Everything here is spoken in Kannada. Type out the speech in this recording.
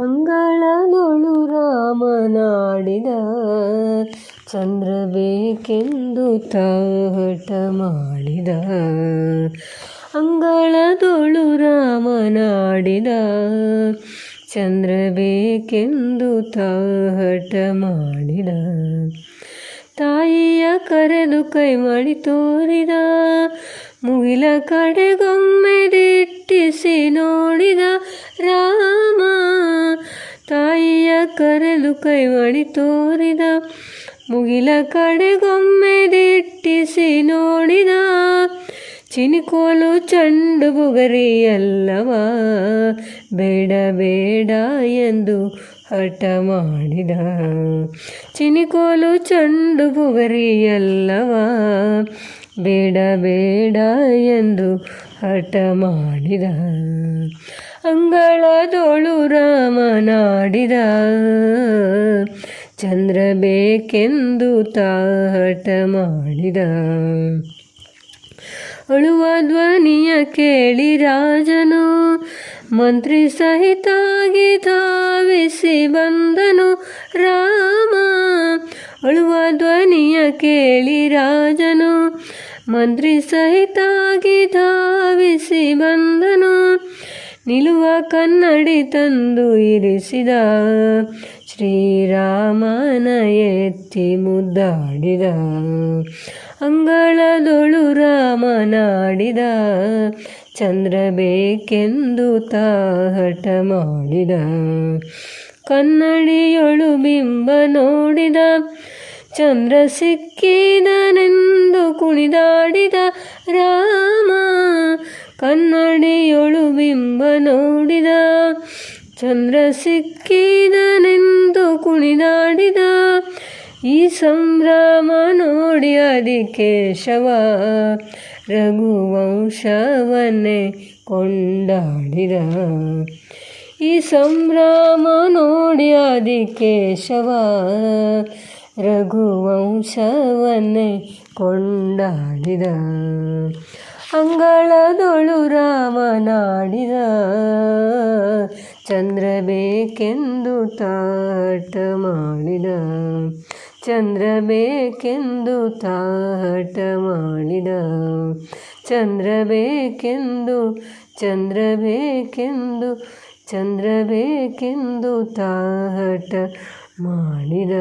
ಅಂಗಳದೊಳು ರಾಮನಾಡಿದ ಚಂದ್ರ ಬೇಕೆಂದು ಹಠ ಮಾಡಿದ. ಅಂಗಳದೊಳು ರಾಮನಾಡಿದ ಚಂದ್ರ ಬೇಕೆಂದು ಹಠ ಮಾಡಿದ. ತಾಯಿಯ ಕರೆದು ಕೈ ಮಾಡಿ ತೋರಿದ, ಮುಗಿಲ ಕಡೆಗೊಮ್ಮೆ ದಿಟ್ಟಿಸಿ ನೋಡಿದ ರಾಮ. ತಾಯಿಯ ಕರೆದು ಕೈ ಮಾಡಿ ತೋರಿದ, ಮುಗಿಲ ಕಡೆಗೊಮ್ಮೆ ದಿಟ್ಟಿಸಿ ನೋಡಿದ. ಚಿನಿಕೋಲು ಚೆಂಡು ಬುಗರಿ ಎಲ್ಲವ ಬೇಡ ಬೇಡ ಎಂದು ಹಠ ಮಾಡಿದ. ಚಿನಿಕೋಲು ಚೆಂಡು ಬುಗರಿ ಎಲ್ಲವ ಬೇಡ ಬೇಡ ಎಂದು ಹಠ ಮಾಡಿದ. ಅಂಗಳದೊಳು ರಾಮನಾಡಿದ ಚಂದ್ರ ಬೇಕೆಂದು ಹಠ ಮಾಡಿದ. ಅಳುವ ಧ್ವನಿಯ ಕೇಳಿ ರಾಜನು ಮಂತ್ರಿ ಸಹಿತಾಗಿ ಧಾವಿಸಿ ಬಂದನು ರಾಮ. ಅಳುವ ಧ್ವನಿಯ ಕೇಳಿ ರಾಜನು ಮಂತ್ರಿ ಸಹಿತಾಗಿ ಧಾವಿಸಿ ಬಂದನು. ನಿಲುವ ಕನ್ನಡಿ ತಂದು ಇರಿಸಿದ, ಶ್ರೀರಾಮನ ಎತ್ತಿ ಮುದ್ದಾಡಿದ. ಅಂಗಳದೊಳು ರಾಮನಾಡಿದ ಚಂದ್ರ ಬೇಕೆಂದು ಹಠ ಮಾಡಿದ. ಕನ್ನಡಿಯೊಳು ಬಿಂಬ ನೋಡಿದ, ಚಂದ್ರ ಸಿಕ್ಕಿದನೆಂದು ಕುಣಿದಾಡಿದ ರಾಮ. ಕನ್ನಡಿಯೊಳು ಬಿಂಬ ನೋಡಿದ, ಚಂದ್ರ ಸಿಕ್ಕಿದನೆಂದು ಕುಣಿದಾಡಿದ. ಈ ಸಂಭ್ರಮ ನೋಡಿ ಆದಿಕೇಶವ ರಘುವಂಶವನ್ನೇ ಕೊಂಡಾಡಿದ. ಈ ಸಂಭ್ರಮ ನೋಡಿ ಆದಿಕೇಶವ ರಘುವಂಶವನ್ನೇ ಕೊಂಡಾಡಿದ. ಅಂಗಳದೊಳು ರಾಮನಾಡಿದ ಚಂದ್ರ ಬೇಕೆಂದು ಹಠ ಮಾಡಿದ. ಚಂದ್ರ ಬೇಕೆಂದು ಹಠ ಮಾಡಿದ. ಚಂದ್ರ ಬೇಕೆಂದು ಚಂದ್ರ ಬೇಕೆಂದು ಚಂದ್ರ ಬೇಕೆಂದು ಹಠ ಮಾಡಿದ.